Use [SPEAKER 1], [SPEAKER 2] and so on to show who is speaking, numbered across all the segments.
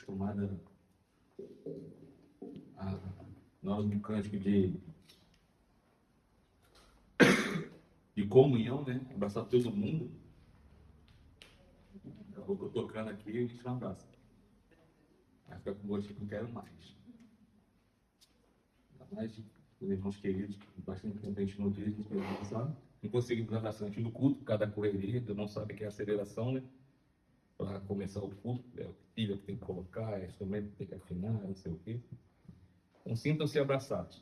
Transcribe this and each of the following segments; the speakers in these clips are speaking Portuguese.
[SPEAKER 1] acostumado a nós no cântico de comunhão, né? Abraçar todo mundo. Daqui a pouco eu tocando aqui, a gente não abraça. Vai ficar com gosto que não quero mais. Ainda mais os irmãos queridos, bastante tempo a gente não diz, a gente quer abraçar. Não conseguimos abraçar antes do culto, por causa da correria, tu não sabe que é aceleração, né? Para começar o culto, é o pilha que tem que colocar, é instrumento que tem que afinar, não sei o quê. Então sintam-se abraçados.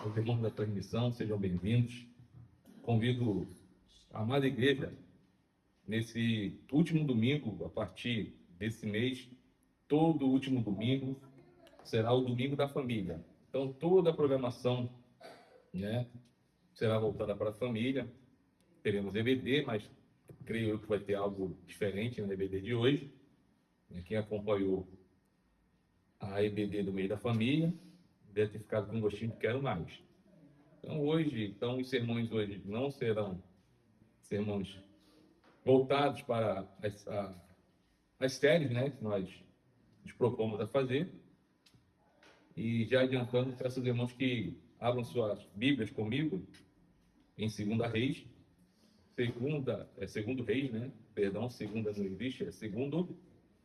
[SPEAKER 1] Os irmãos da transmissão, sejam bem-vindos. Convido a amada igreja, nesse último domingo, a partir desse mês, todo último domingo será o domingo da família. Então toda a programação, né, será voltada para a família. Teremos EBD, mas creio eu que vai ter algo diferente no EBD de hoje. Quem acompanhou a EBD do meio da família deve ter ficado com um gostinho de quero mais. Então os sermões hoje não serão sermões voltados para as séries, né, que nós nos propomos a fazer. E já adiantando, peço aos irmãos que abram suas Bíblias comigo em 2 Reis. Segundo Reis, né? Perdão, segunda não existe, é segundo,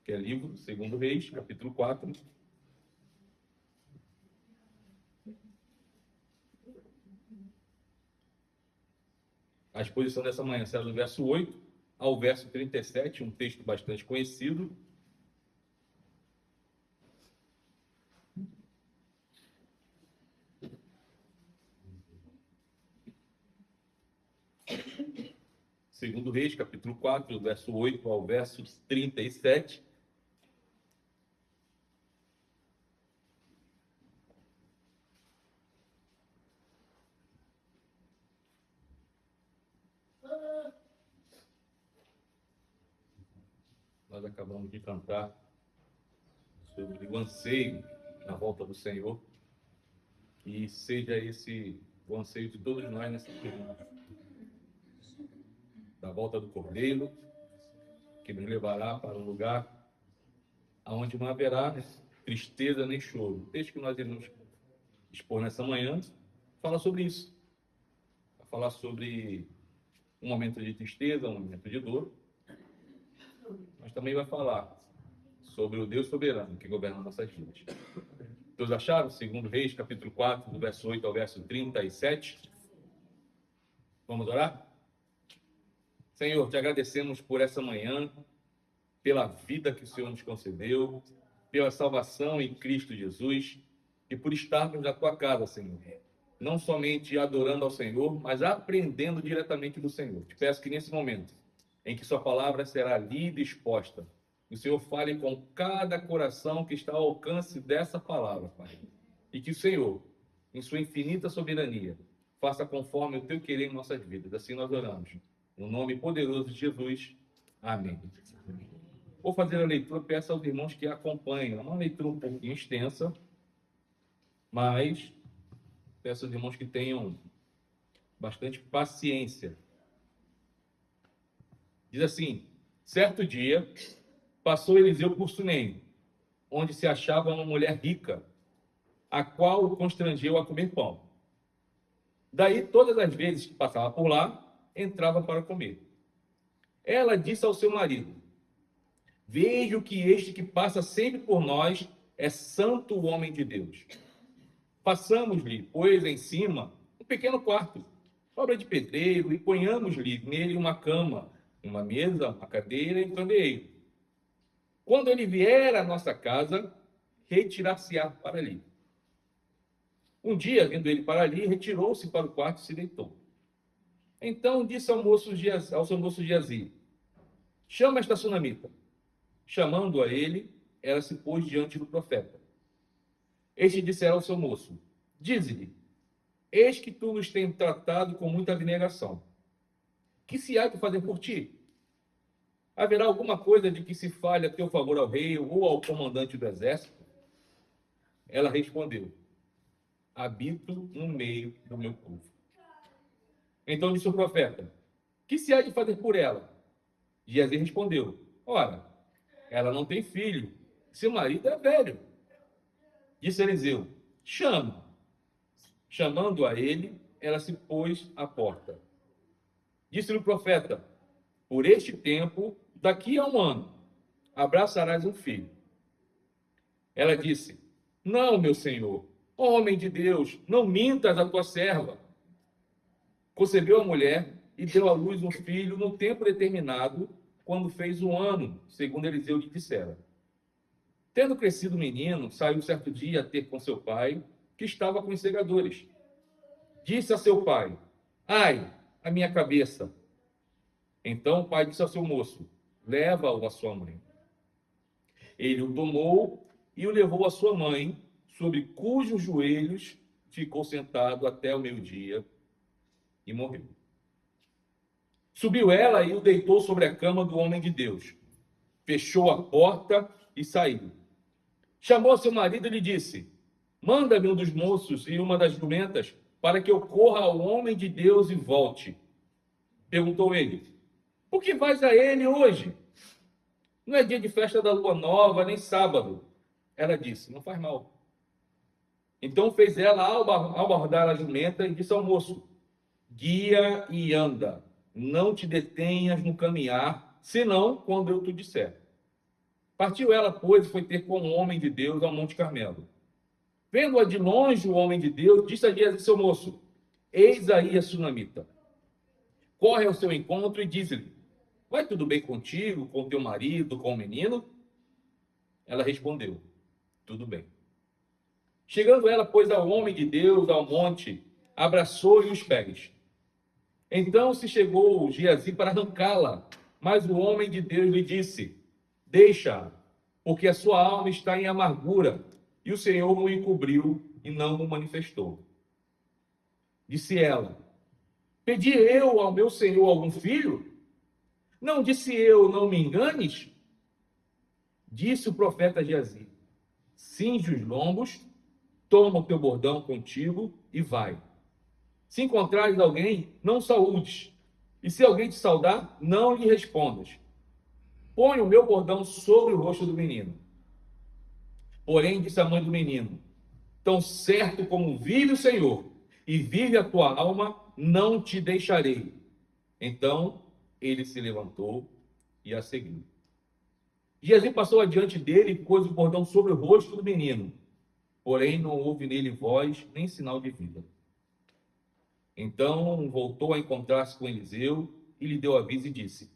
[SPEAKER 1] que é livro, 2 Reis, capítulo 4. A exposição dessa manhã será do verso 8 ao verso 37, um texto bastante conhecido. Segundo Reis, capítulo 4, do verso 8 ao verso 37. Nós acabamos de cantar sobre o anseio na volta do Senhor. E seja esse o anseio de todos nós nessa pergunta. Da volta do Cordeiro, que nos levará para um lugar onde não haverá tristeza nem choro. O texto que nós iremos expor nessa manhã fala sobre isso. Vai falar sobre um momento de tristeza, um momento de dor, mas também vai falar sobre o Deus soberano que governa nossas vidas. Todos acharam? 2 Reis, capítulo 4, do verso 8 ao verso 37. Vamos orar? Senhor, te agradecemos por essa manhã, pela vida que o Senhor nos concedeu, pela salvação em Cristo Jesus e por estarmos na tua casa, Senhor. Não somente adorando ao Senhor, mas aprendendo diretamente do Senhor. Te peço que nesse momento, em que sua palavra será lida e exposta, o Senhor fale com cada coração que está ao alcance dessa palavra, Pai. E que o Senhor, em sua infinita soberania, faça conforme o teu querer em nossas vidas. Assim nós oramos. No nome poderoso de Jesus. Amém. Vou fazer a leitura, peço aos irmãos que acompanhem. É uma leitura um pouquinho extensa, mas peço aos irmãos que tenham bastante paciência. Diz assim: certo dia, passou Eliseu por Sunem, onde se achava uma mulher rica, a qual o constrangeu a comer pão. Daí, todas as vezes que passava por lá, entrava para comer. Ela disse ao seu marido: vejo que este que passa sempre por nós é santo homem de Deus. Façamos-lhe, pois, em cima, um pequeno quarto, obra de pedreiro, e ponhamos-lhe nele uma cama, uma mesa, uma cadeira e um candeeiro. Quando ele vier à nossa casa, retirar-se-á para ali. Um dia, vindo ele para ali, retirou-se para o quarto e se deitou. Então disse ao seu moço Geazi: chama esta sunamita. Chamando a ele, ela se pôs diante do profeta. Este dissera ao seu moço: dize-lhe, eis que tu nos tens tratado com muita abnegação. Que se há de fazer por ti? Haverá alguma coisa de que se fale a teu favor ao rei ou ao comandante do exército? Ela respondeu: habito no meio do meu povo. Então disse o profeta: que se há de fazer por ela? Geazi respondeu: ora, ela não tem filho, seu marido é velho. Disse Eliseu: chama. Chamando a ele, ela se pôs à porta. Disse-lhe o profeta: por este tempo, daqui a um ano, abraçarás um filho. Ela disse: não, meu senhor, homem de Deus, não mintas a tua serva. Concebeu a mulher e deu à luz um filho no tempo determinado, quando fez 1 ano, segundo Eliseu lhe dissera. Tendo crescido o menino, saiu certo dia a ter com seu pai, que estava com os segadores. Disse a seu pai: ai, a minha cabeça. Então o pai disse ao seu moço: leva-o à sua mãe. Ele o tomou e o levou à sua mãe, sobre cujos joelhos ficou sentado até o meio-dia, e morreu. Subiu ela e o deitou sobre a cama do homem de Deus. Fechou a porta e saiu. Chamou seu marido e lhe disse: manda-me um dos moços e uma das jumentas, para que eu corra ao homem de Deus e volte. Perguntou ele: por que vais a ele hoje? Não é dia de festa da lua nova, nem sábado. Ela disse: não faz mal. Então fez ela abordar a jumenta e disse ao moço: guia e anda, não te detenhas no caminhar, senão quando eu te disser. Partiu ela, pois, e foi ter com o homem de Deus ao Monte Carmelo. Vendo-a de longe o homem de Deus, disse a Geazi, seu moço: eis aí a sunamita. Corre ao seu encontro e diz-lhe: vai tudo bem contigo, com teu marido, com o menino? Ela respondeu: tudo bem. Chegando ela, pois, ao homem de Deus, ao monte, abraçou-lhe os pés. Então se chegou Geazi para arrancá-la, mas o homem de Deus lhe disse: deixa, porque a sua alma está em amargura, e o Senhor o encobriu e não o manifestou. Disse ela: pedi eu ao meu Senhor algum filho? Não disse eu: não me enganes? Disse o profeta Geazi: cinge os lombos, toma o teu bordão contigo e vai. Se encontrares alguém, não saúdes, e se alguém te saudar, não lhe respondas. Põe o meu bordão sobre o rosto do menino. Porém, disse a mãe do menino: tão certo como vive o Senhor, e vive a tua alma, não te deixarei. Então ele se levantou e a seguiu. Geazi passou adiante dele e pôs o bordão sobre o rosto do menino. Porém, não houve nele voz, nem sinal de vida. Então voltou a encontrar-se com Eliseu e lhe deu aviso e disse: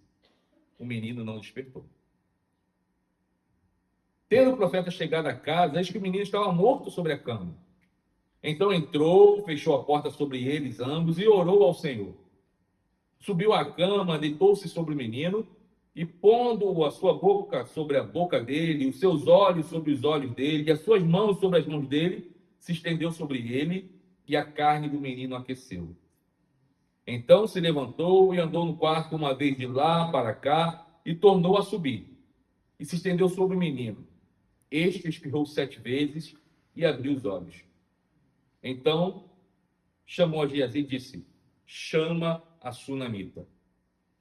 [SPEAKER 1] o menino não despertou. Tendo o profeta chegado a casa, eis que o menino estava morto sobre a cama. Então entrou, fechou a porta sobre eles ambos e orou ao Senhor. Subiu à cama, deitou-se sobre o menino e, pondo a sua boca sobre a boca dele, os seus olhos sobre os olhos dele e as suas mãos sobre as mãos dele, se estendeu sobre ele e a carne do menino aqueceu. Então se levantou e andou no quarto uma vez de lá para cá e tornou a subir. E se estendeu sobre o menino. Este espirrou 7 vezes e abriu os olhos. Então chamou a Geazi e disse: chama a sunamita.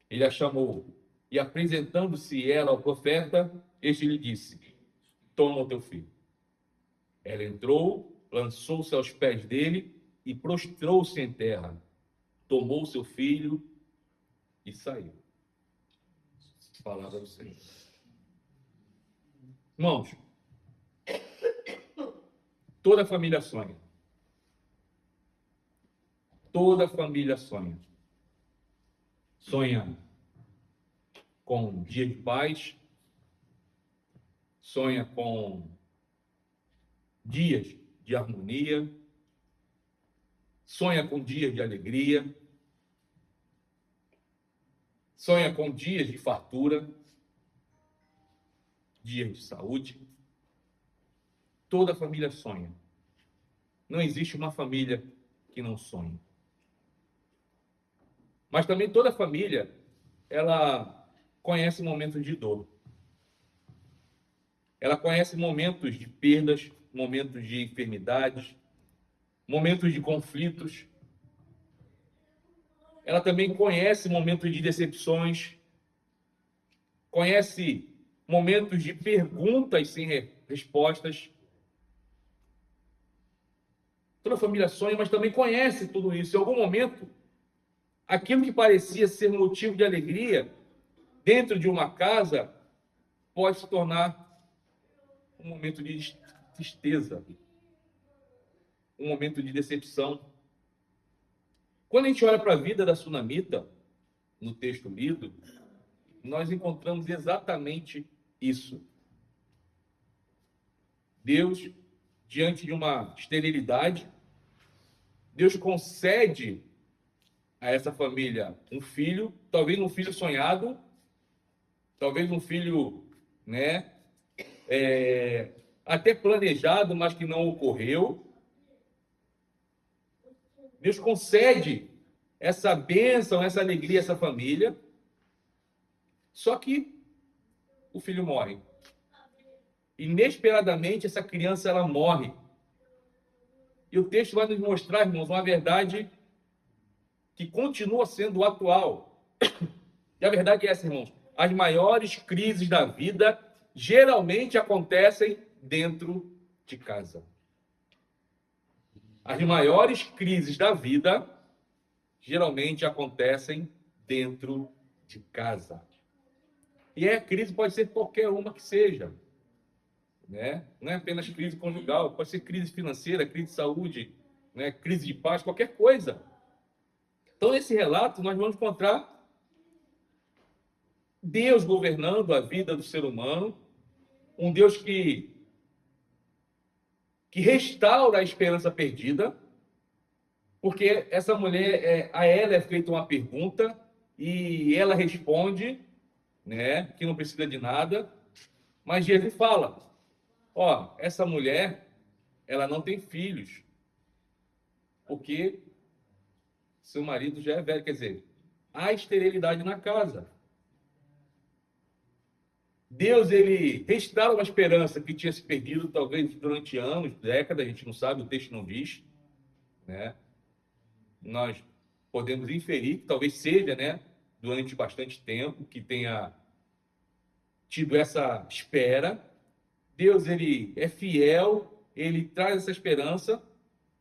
[SPEAKER 1] Ele a chamou e, apresentando-se ela ao profeta, este lhe disse: toma o teu filho. Ela entrou, lançou-se aos pés dele e prostrou-se em terra. Tomou seu filho e saiu. Palavra do Senhor. Irmãos, toda família sonha. Toda família sonha. Sonha com dia de paz, sonha com dias de harmonia, sonha com dias de alegria, sonha com dias de fartura, dias de saúde. Toda família sonha. Não existe uma família que não sonhe. Mas também toda família, ela conhece momentos de dor. Ela conhece momentos de perdas, momentos de enfermidades, momentos de conflitos. Ela também conhece momentos de decepções, conhece momentos de perguntas sem respostas. Toda família sonha, mas também conhece tudo isso. Em algum momento, aquilo que parecia ser motivo de alegria dentro de uma casa pode se tornar um momento de tristeza, um momento de decepção. Quando a gente olha para a vida da sunamita, no texto lido, nós encontramos exatamente isso. Deus, diante de uma esterilidade, Deus concede a essa família um filho, talvez um filho sonhado, talvez um filho, né, até planejado, mas que não ocorreu. Deus concede essa bênção, essa alegria a essa família, só que o filho morre. Inesperadamente, essa criança ela morre. E o texto vai nos mostrar, irmãos, uma verdade que continua sendo atual. E a verdade é essa, irmãos. As maiores crises da vida geralmente acontecem dentro de casa. As maiores crises da vida geralmente acontecem dentro de casa. E a crise pode ser qualquer uma que seja, né? Não é apenas crise conjugal, pode ser crise financeira, crise de saúde, né? Crise de paz, qualquer coisa. Então, nesse relato, nós vamos encontrar Deus governando a vida do ser humano, um Deus que restaura a esperança perdida, porque essa mulher, a ela é feita uma pergunta e ela responde, né, que não precisa de nada, mas Jesus fala, essa mulher, ela não tem filhos, porque seu marido já é velho, quer dizer, há esterilidade na casa. Deus, ele restaura uma esperança que tinha se perdido, talvez durante anos, décadas, a gente não sabe, o texto não diz, né? Nós podemos inferir que talvez seja, né, durante bastante tempo, que tenha tido essa espera. Deus, ele é fiel, ele traz essa esperança.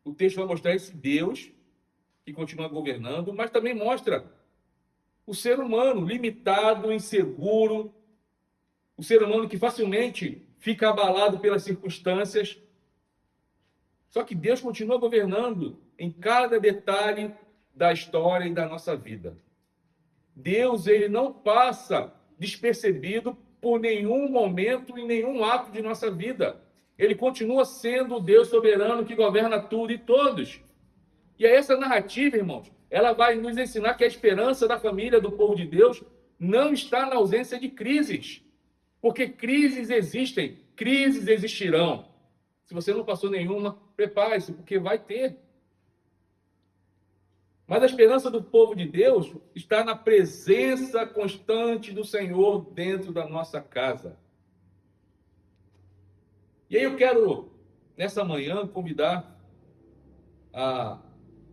[SPEAKER 1] O texto vai mostrar esse Deus que continua governando, mas também mostra o ser humano limitado, inseguro, o ser humano que facilmente fica abalado pelas circunstâncias. Só que Deus continua governando em cada detalhe da história e da nossa vida. Deus, ele não passa despercebido por nenhum momento e nenhum ato de nossa vida. Ele continua sendo o Deus soberano que governa tudo e todos. E essa narrativa, irmãos, ela vai nos ensinar que a esperança da família, do povo de Deus, não está na ausência de crises. Porque crises existem, crises existirão. Se você não passou nenhuma, prepare-se, porque vai ter. Mas a esperança do povo de Deus está na presença constante do Senhor dentro da nossa casa. E aí eu quero, nessa manhã, convidar a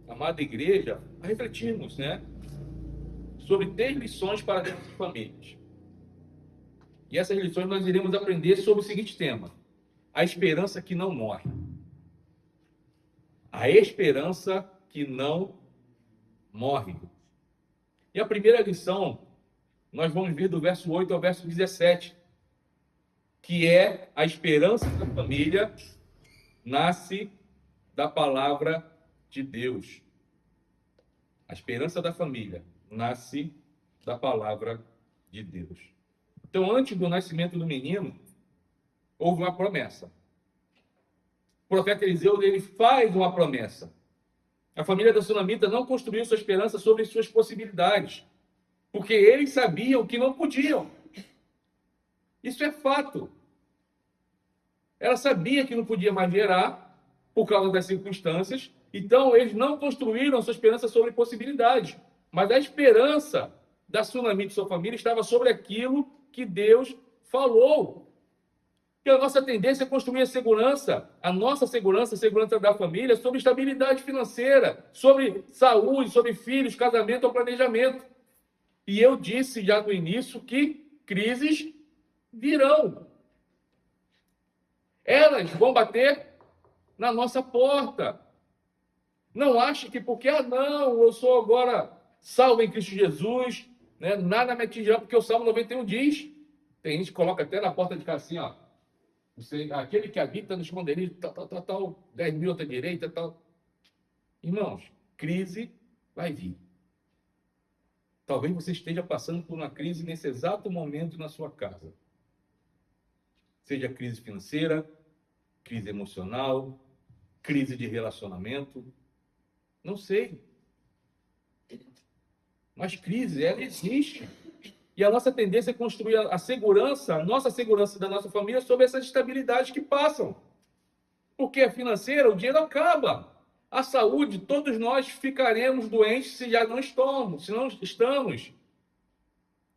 [SPEAKER 1] amada igreja a refletirmos, né, sobre 3 lições para dentro de famílias. E essas lições nós iremos aprender sobre o seguinte tema: a esperança que não morre. A esperança que não morre. E a primeira lição, nós vamos ver do verso 8 ao verso 17, que é a esperança da família nasce da palavra de Deus. A esperança da família nasce da palavra de Deus. Então, antes do nascimento do menino, houve uma promessa. O profeta Eliseu, ele faz uma promessa. A família da sunamita não construiu sua esperança sobre suas possibilidades, porque eles sabiam que não podiam. Isso é fato. Ela sabia que não podia mais gerar, por causa das circunstâncias, então eles não construíram sua esperança sobre possibilidades. Mas a esperança da sunamita e sua família estava sobre aquilo que Deus falou. Que a nossa tendência é construir a nossa segurança, a segurança da família, sobre estabilidade financeira, sobre saúde, sobre filhos, casamento ou planejamento. E eu disse já no início que crises Virão. Elas vão bater na nossa porta. Não ache que porque, não, eu sou agora salvo em Cristo Jesus, né? Nada me atingirá, porque o Salmo 91 diz, tem gente que coloca até na porta de casa assim, ó, aquele que habita no esconderijo, tal, 10 mil à tua direita, tal. Irmãos, crise vai vir. Talvez você esteja passando por uma crise nesse exato momento na sua casa. Seja crise financeira, crise emocional, crise de relacionamento, não sei. Mas crise, ela existe. E a nossa tendência é construir a segurança, a nossa segurança da nossa família sobre essas estabilidades que passam. Porque a financeira, o dinheiro acaba. A saúde, todos nós ficaremos doentes se já não estamos, se não estamos.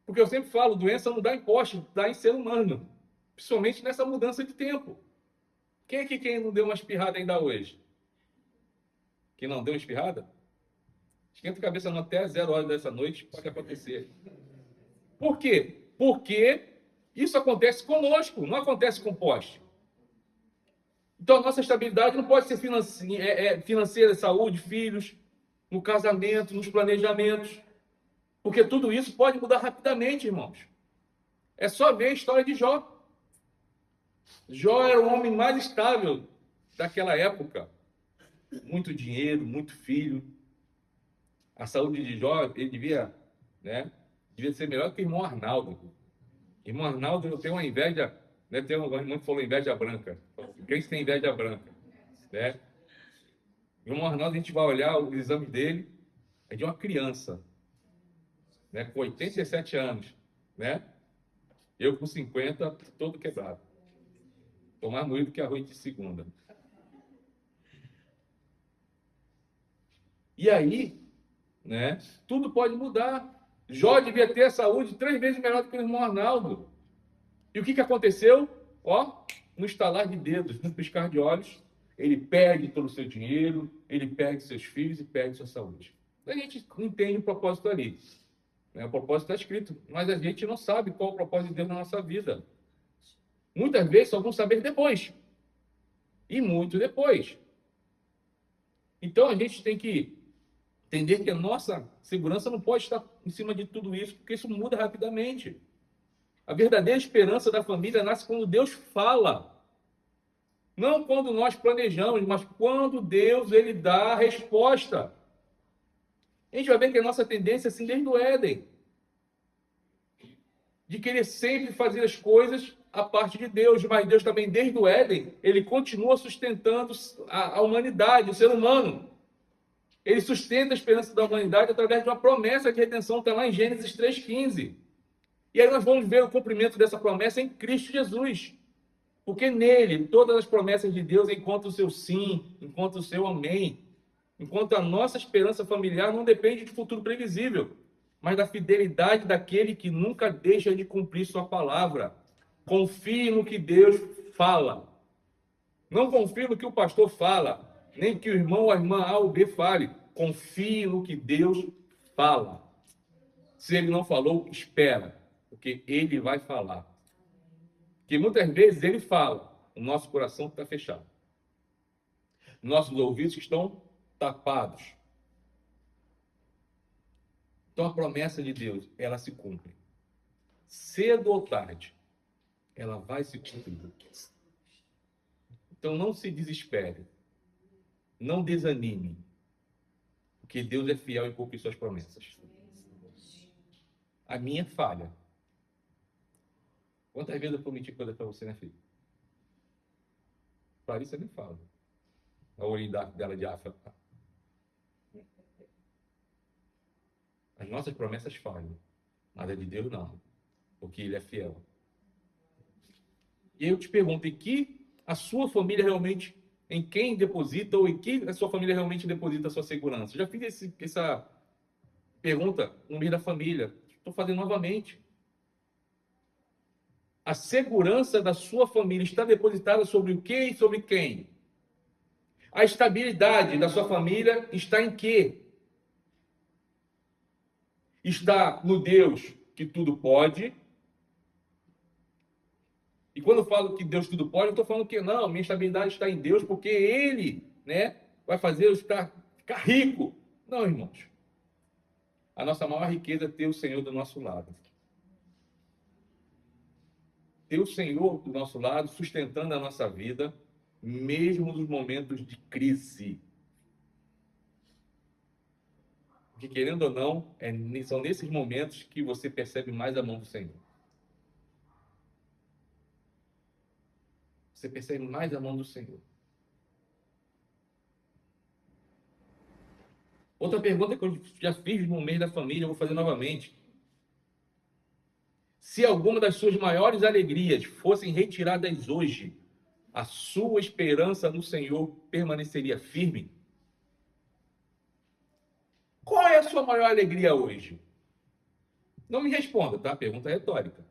[SPEAKER 1] Porque eu sempre falo, doença não dá em poste, dá em ser humano. Principalmente nessa mudança de tempo. Quem não deu uma espirrada ainda hoje? Que não deu uma espirrada? Esquenta a cabeça não, até 0 horas dessa noite, pode acontecer. Por quê? Porque isso acontece conosco, não acontece com o poste. Então, a nossa estabilidade não pode ser financeira, saúde, filhos, no casamento, nos planejamentos. Porque tudo isso pode mudar rapidamente, irmãos. É só ver a história de Jó. Jó era o homem mais estável daquela época. Muito dinheiro, muito filho. A saúde de Jó, ele devia ser melhor que o irmão Arnaldo. Irmão Arnaldo, eu tenho uma inveja, né? Tem um irmão que falou inveja branca. Quem tem inveja branca? Né? O irmão Arnaldo, a gente vai olhar o exame dele, é de uma criança, né? Com 87 anos, né? Eu com 50, todo quebrado. Tô mais moído que arroz de segunda. E aí, né? Tudo pode mudar. Jó devia ter a saúde 3 vezes melhor do que o irmão Arnaldo. E o que aconteceu? No estalar de dedos, no piscar de olhos, ele perde todo o seu dinheiro, ele perde seus filhos e perde sua saúde. A gente entende o propósito ali. O propósito está escrito, mas a gente não sabe qual o propósito de Deus na nossa vida. Muitas vezes só vamos saber depois. E muito depois. Então a gente tem que entender que a nossa segurança não pode estar em cima de tudo isso, porque isso muda rapidamente. A verdadeira esperança da família nasce quando Deus fala. Não quando nós planejamos, mas quando Deus ele dá a resposta. A gente vai ver que a nossa tendência é assim desde o Éden. De querer sempre fazer as coisas a parte de Deus. Mas Deus também, desde o Éden, ele continua sustentando a humanidade, o ser humano. Ele sustenta a esperança da humanidade através de uma promessa de redenção, está lá em Gênesis 3,15. E aí nós vamos ver o cumprimento dessa promessa em Cristo Jesus. Porque nele, todas as promessas de Deus encontram o seu sim, encontram o seu amém. Enquanto a nossa esperança familiar não depende de futuro previsível, mas da fidelidade daquele que nunca deixa de cumprir sua palavra. Confie no que Deus fala. Não confie no que o pastor fala, nem que o irmão ou a irmã A ou B fale. Confie no que Deus fala. Se ele não falou, espera, porque ele vai falar. Porque muitas vezes ele fala, o nosso coração está fechado. Nossos ouvidos estão tapados. Então a promessa de Deus, ela se cumpre. Cedo ou tarde, ela vai se cumprir. Então não se desespere. Não desanime. Porque Deus é fiel em cumprir suas promessas. A minha falha. Quantas vezes eu prometi coisa para você, né, filho? Clarissa nem fala. A olhinho dela de África. As nossas promessas falham. Mas a de Deus não. Porque Ele é fiel. E aí eu te pergunto, em que a sua família realmente, em quem deposita ou em que a sua família realmente deposita a sua segurança? Eu já fiz essa pergunta no meio da família. Estou fazendo novamente. A segurança da sua família está depositada sobre o quê e sobre quem? A estabilidade da sua família está em quê? Está no Deus que tudo pode, quando eu falo que Deus tudo pode, eu estou falando que não, minha estabilidade está em Deus, porque Ele, né, vai fazer eu ficar rico. Não, irmãos. A nossa maior riqueza é ter o Senhor do nosso lado. Ter o Senhor do nosso lado, sustentando a nossa vida, mesmo nos momentos de crise. Porque, querendo ou não, são nesses momentos que você percebe mais a mão do Senhor. Você percebe mais a mão do Senhor. Outra pergunta que eu já fiz no mês da família, eu vou fazer novamente. Se alguma das suas maiores alegrias fossem retiradas hoje, a sua esperança no Senhor permaneceria firme? Qual é a sua maior alegria hoje? Não me responda, tá? Pergunta retórica.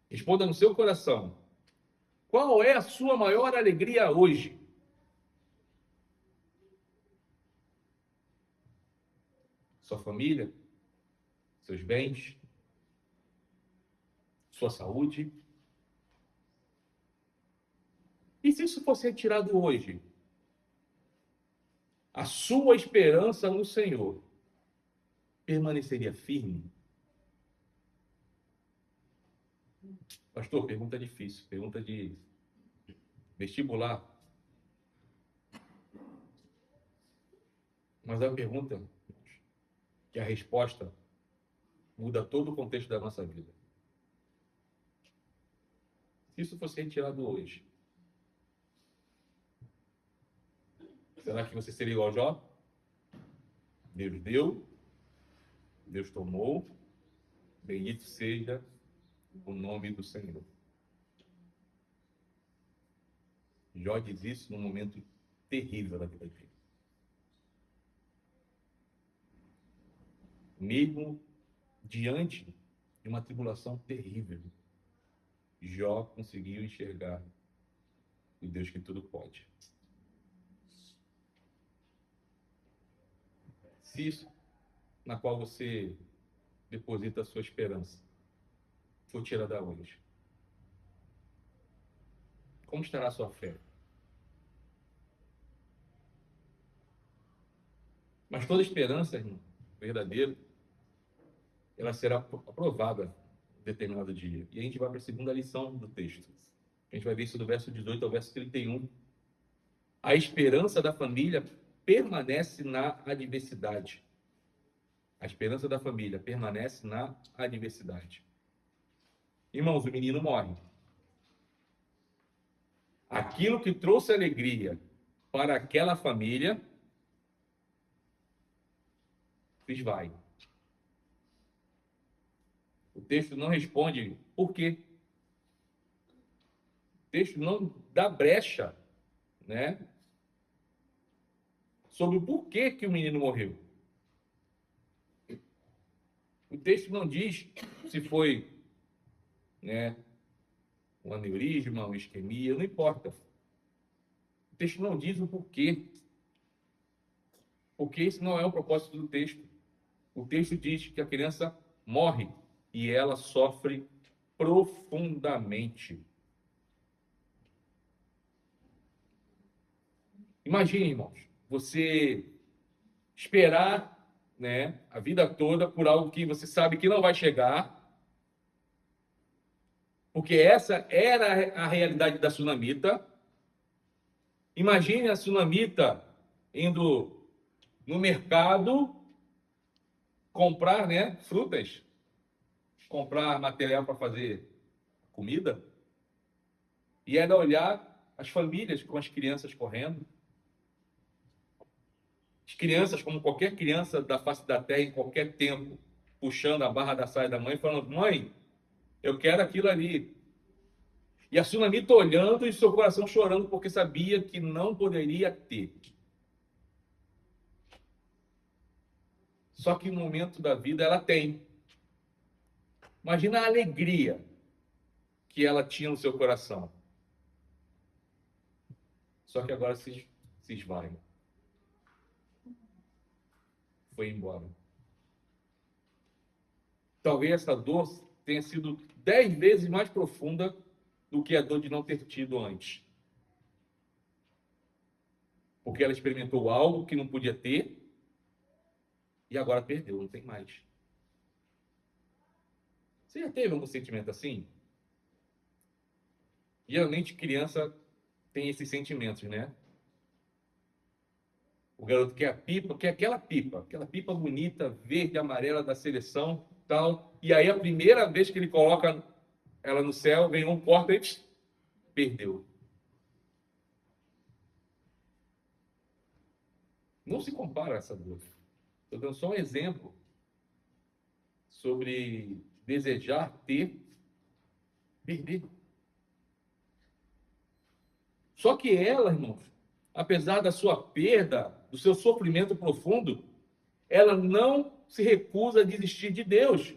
[SPEAKER 1] Responda no seu coração. Qual é a sua maior alegria hoje? Sua família? Seus bens? Sua saúde? E se isso fosse retirado hoje? A sua esperança no Senhor permaneceria firme? Pastor, pergunta difícil, pergunta de vestibular. Mas é uma pergunta que a resposta muda todo o contexto da nossa vida. Se isso fosse retirado hoje, será que você seria igual a Jó? Deus deu, Deus tomou, bendito seja o nome do Senhor. Jó diz isso num momento terrível da vida dele. Mesmo diante de uma tribulação terrível, Jó conseguiu enxergar o Deus que tudo pode. Se isso na qual você deposita a sua esperança for tirada hoje, como estará a sua fé? Mas toda esperança, irmão, verdadeira, ela será aprovada em determinado dia. E a gente vai para a segunda lição do texto. A gente vai ver isso do verso 18 ao verso 31. A esperança da família permanece na adversidade. A esperança da família permanece na adversidade. Irmãos, o menino morre. Aquilo que trouxe alegria para aquela família se esvai. O texto não responde por quê. O texto não dá brecha, né, sobre o porquê que o menino morreu. O texto não diz se foi, né, um aneurisma, uma isquemia, não importa. O texto não diz o porquê. Porque esse não é o propósito do texto. O texto diz que a criança morre e ela sofre profundamente. Imagine, irmãos, você esperar, né, a vida toda por algo que você sabe que não vai chegar, porque essa era a realidade da sunamita. Imagine a sunamita indo no mercado comprar, né, frutas, comprar material para fazer comida, e era olhar as famílias com as crianças correndo. As crianças, como qualquer criança da face da terra, em qualquer tempo, puxando a barra da saia da mãe, falando: mãe, eu quero aquilo ali. E a sunamita olhando e seu coração chorando, porque sabia que não poderia ter. Só que no momento da vida ela tem. Imagina a alegria que ela tinha no seu coração. Só que agora se esvai. Foi embora. Talvez essa dor tenha sido 10 vezes mais profunda do que a dor de não ter tido antes. Porque ela experimentou algo que não podia ter e agora perdeu, não tem mais. Você já teve algum sentimento assim? Geralmente criança tem esses sentimentos, né? O garoto quer a pipa, quer aquela pipa bonita, verde, amarela da seleção, tal. E aí a primeira vez que ele coloca ela no céu, vem um corta e perdeu. Não se compara a essa dor. Estou dando só um exemplo sobre desejar ter, perder. Só que ela, irmãos, apesar da sua perda, do seu sofrimento profundo, ela não se recusa a desistir de Deus.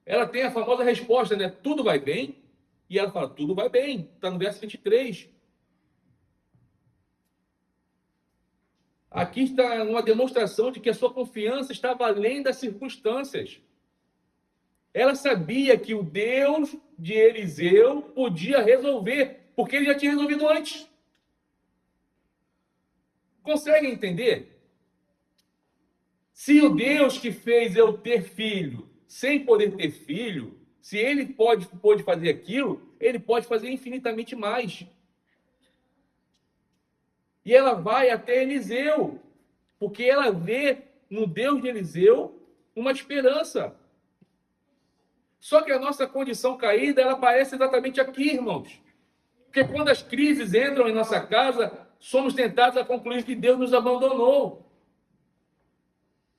[SPEAKER 1] Ela tem a famosa resposta, né? Tudo vai bem? E ela fala, tudo vai bem. Está no verso 23. Aqui está uma demonstração de que a sua confiança estava além das circunstâncias. Ela sabia que o Deus de Eliseu podia resolver, porque ele já tinha resolvido antes. Conseguem entender? Se o Deus que fez eu ter filho, sem poder ter filho, se ele pode fazer aquilo, ele pode fazer infinitamente mais. E ela vai até Eliseu, porque ela vê no Deus de Eliseu uma esperança. Só que a nossa condição caída, ela aparece exatamente aqui, irmãos. Porque quando as crises entram em nossa casa, somos tentados a concluir que Deus nos abandonou,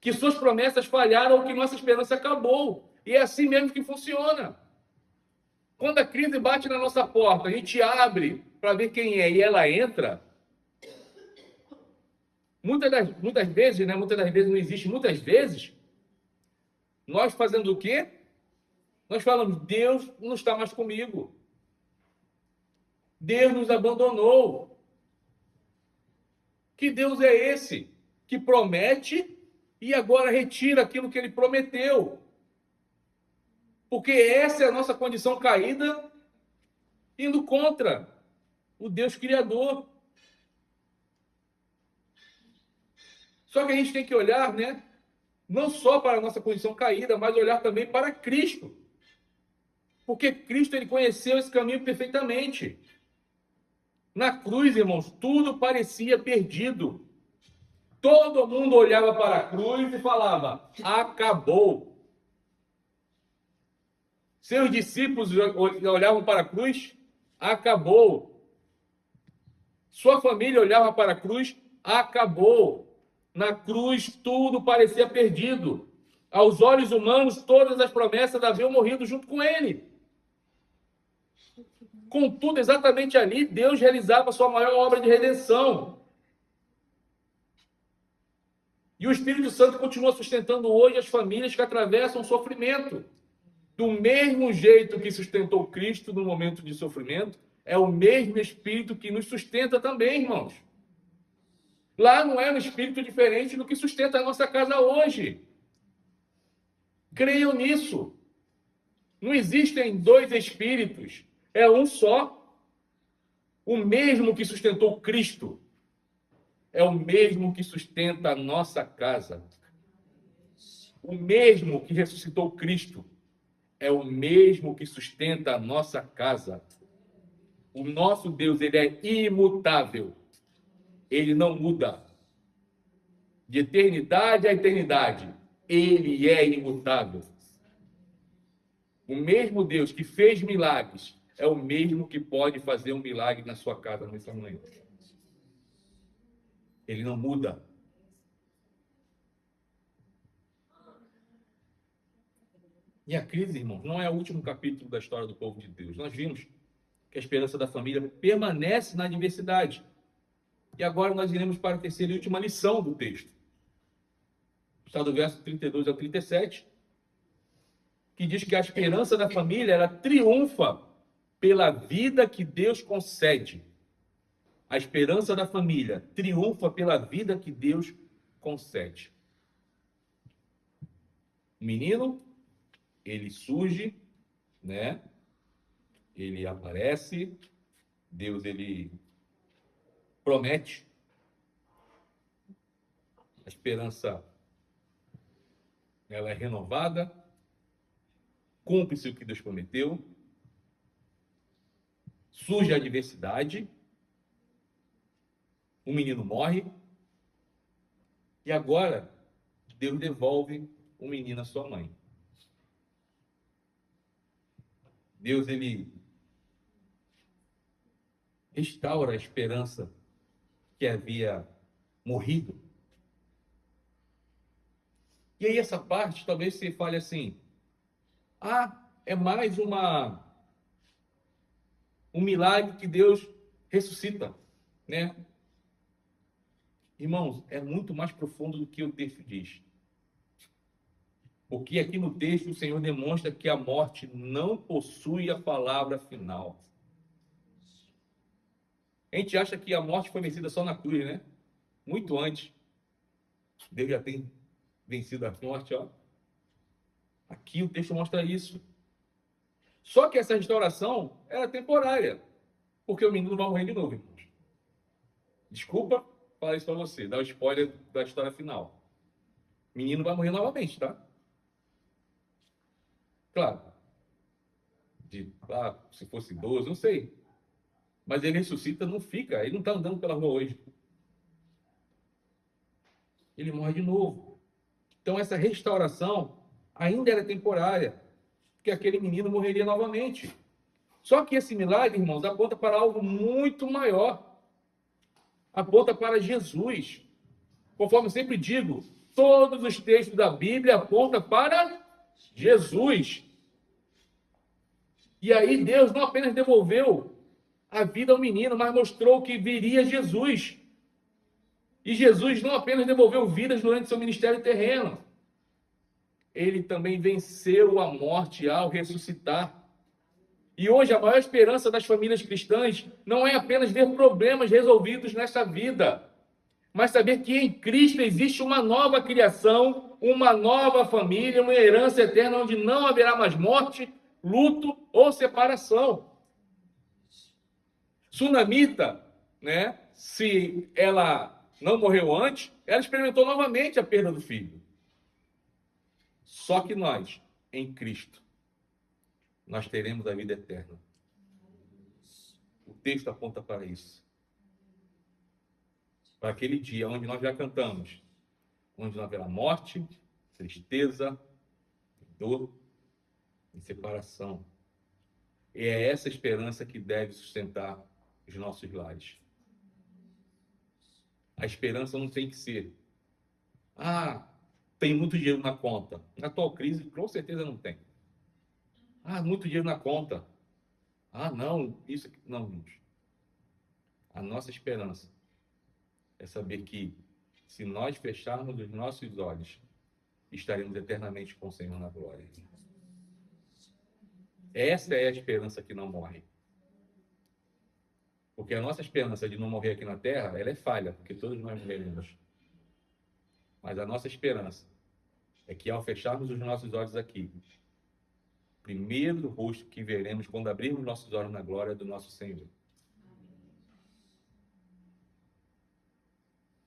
[SPEAKER 1] que suas promessas falharam ou que nossa esperança acabou. E é assim mesmo que funciona. Quando a crise bate na nossa porta, a gente abre para ver quem é e ela entra. Muitas das vezes, né? Muitas das vezes não existe. Muitas vezes, nós fazendo o quê? Nós falamos, Deus não está mais comigo. Deus nos abandonou. Que Deus é esse que promete e agora retira aquilo que ele prometeu? Porque essa é a nossa condição caída, indo contra o Deus Criador. Só que a gente tem que olhar, né? Não só para a nossa condição caída, mas olhar também para Cristo. Porque Cristo, ele conheceu esse caminho perfeitamente. Na cruz, irmãos, tudo parecia perdido. Todo mundo olhava para a cruz e falava, acabou. Seus discípulos olhavam para a cruz, acabou. Sua família olhava para a cruz, acabou. Na cruz tudo parecia perdido. Aos olhos humanos, todas as promessas haviam morrido junto com ele. Contudo, exatamente ali, Deus realizava a sua maior obra de redenção. E o Espírito Santo continua sustentando hoje as famílias que atravessam o sofrimento. Do mesmo jeito que sustentou Cristo no momento de sofrimento, é o mesmo Espírito que nos sustenta também, irmãos. Lá não é um Espírito diferente do que sustenta a nossa casa hoje. Creiam nisso. Não existem dois Espíritos, é um só. O mesmo que sustentou Cristo é o mesmo que sustenta a nossa casa. O mesmo que ressuscitou Cristo é o mesmo que sustenta a nossa casa. O nosso Deus, ele é imutável. Ele não muda. De eternidade a eternidade, ele é imutável. O mesmo Deus que fez milagres é o mesmo que pode fazer um milagre na sua casa nessa manhã. Ele não muda. E a crise, irmãos, não é o último capítulo da história do povo de Deus. Nós vimos que a esperança da família permanece na adversidade. E agora nós iremos para a terceira e última lição do texto. Está do verso 32 ao 37, que diz que a esperança da família, ela triunfa pela vida que Deus concede. A esperança da família triunfa pela vida que Deus concede. O menino ele surge, né? Ele aparece, Deus ele promete, a esperança ela é renovada, cumpre-se o que Deus prometeu, surge a adversidade, o menino morre, e agora Deus devolve o menino à sua mãe. Deus ele restaura a esperança que havia morrido. E aí essa parte, talvez você fale assim, é mais um milagre que Deus ressuscita, né? Irmãos, é muito mais profundo do que o texto diz. Porque aqui no texto o Senhor demonstra que a morte não possui a palavra final. A gente acha que a morte foi vencida só na cruz, né? Muito antes. Deus já tem vencido a morte, ó. Aqui o texto mostra isso. Só que essa restauração era temporária. Porque o menino vai morrer de novo, irmãos. Desculpa falar isso para você, dar o spoiler da história final. O menino vai morrer novamente, tá? Claro. Se fosse 12, não sei. Mas ele ressuscita, não fica. Ele não está andando pela rua hoje. Ele morre de novo. Então essa restauração ainda era temporária. Porque aquele menino morreria novamente. Só que esse milagre, irmãos, aponta para algo muito maior. Aponta para Jesus. Conforme eu sempre digo, todos os textos da Bíblia apontam para Jesus. E aí Deus não apenas devolveu a vida ao menino, mas mostrou que viria Jesus. E Jesus não apenas devolveu vidas durante seu ministério terreno, ele também venceu a morte ao ressuscitar. E hoje a maior esperança das famílias cristãs não é apenas ver problemas resolvidos nesta vida, mas saber que em Cristo existe uma nova criação, uma nova família, uma herança eterna onde não haverá mais morte, luto ou separação. Sunamita, né, se ela não morreu antes, ela experimentou novamente a perda do filho. Só que nós, em Cristo, nós teremos a vida eterna. O texto aponta para isso. Para aquele dia onde nós já cantamos, onde não haverá morte, tristeza, dor e separação. E é essa esperança que deve sustentar os nossos lares. A esperança não tem que ser, tem muito dinheiro na conta. Na atual crise, com certeza não tem. Muito dinheiro na conta. Não, isso aqui. Não, gente. A nossa esperança é saber que, se nós fecharmos os nossos olhos, estaremos eternamente com o Senhor na glória. Essa é a esperança que não morre. Porque a nossa esperança de não morrer aqui na terra, ela é falha, porque todos nós morreremos. Mas a nossa esperança é que, ao fecharmos os nossos olhos aqui, o primeiro rosto que veremos quando abrirmos nossos olhos na glória do nosso Senhor.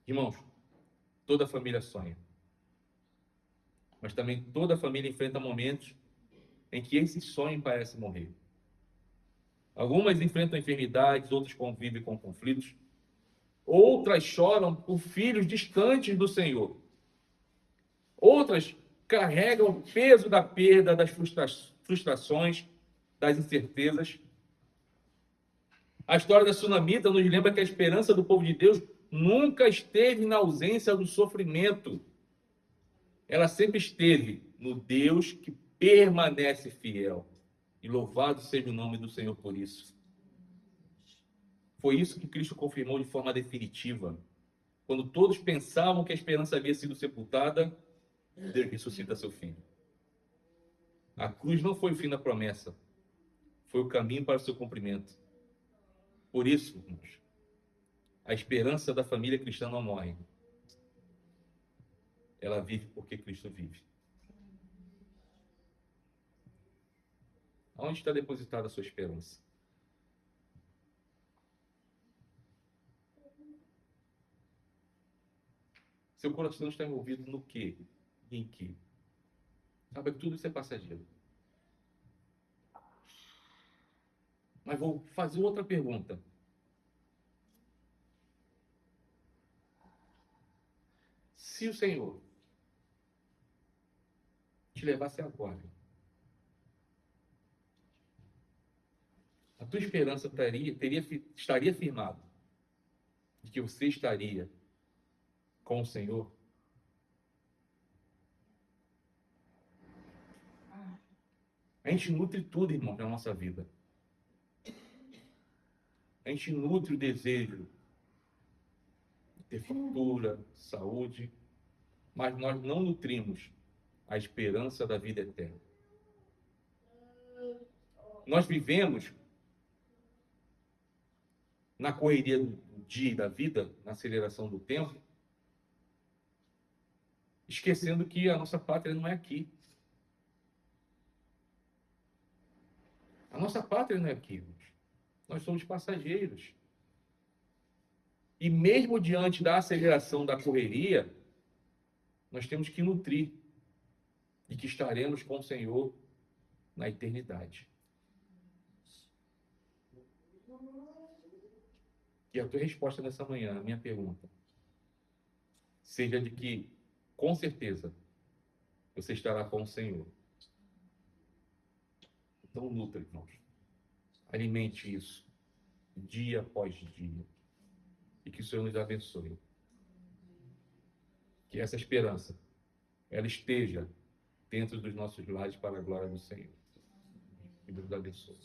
[SPEAKER 1] Irmãos, toda família sonha. Mas também toda família enfrenta momentos em que esse sonho parece morrer. Algumas enfrentam enfermidades, outras convivem com conflitos. Outras choram por filhos distantes do Senhor. Outras carregam o peso da perda, das frustrações, das incertezas. A história da Sunamita nos lembra que a esperança do povo de Deus nunca esteve na ausência do sofrimento. Ela sempre esteve no Deus que permanece fiel. E louvado seja o nome do Senhor por isso. Foi isso que Cristo confirmou de forma definitiva. Quando todos pensavam que a esperança havia sido sepultada, Deus ressuscita seu filho. A cruz não foi o fim da promessa, foi o caminho para o seu cumprimento. Por isso, irmãos, a esperança da família cristã não morre. Ela vive porque Cristo vive. Onde está depositada a sua esperança? Seu coração está envolvido no quê? E em quê? Sabe que tudo isso é passageiro. Mas vou fazer outra pergunta. Se o Senhor te levasse agora, a tua esperança estaria firmada de que você estaria com o Senhor? A gente nutre tudo, irmão, na nossa vida. A gente nutre o desejo de ter fartura, saúde, mas nós não nutrimos a esperança da vida eterna. Nós vivemos na correria do dia e da vida, na aceleração do tempo, esquecendo que a nossa pátria não é aqui. A nossa pátria não é aqui. Nós somos passageiros. E mesmo diante da aceleração da correria, nós temos que nutrir de que estaremos com o Senhor na eternidade. E a tua resposta nessa manhã, a minha pergunta, seja de que, com certeza, você estará com o Senhor. Então, nutra, irmãos. Alimente isso, dia após dia. E que o Senhor nos abençoe. Que essa esperança, ela esteja dentro dos nossos lares para a glória do Senhor. Que Deus abençoe.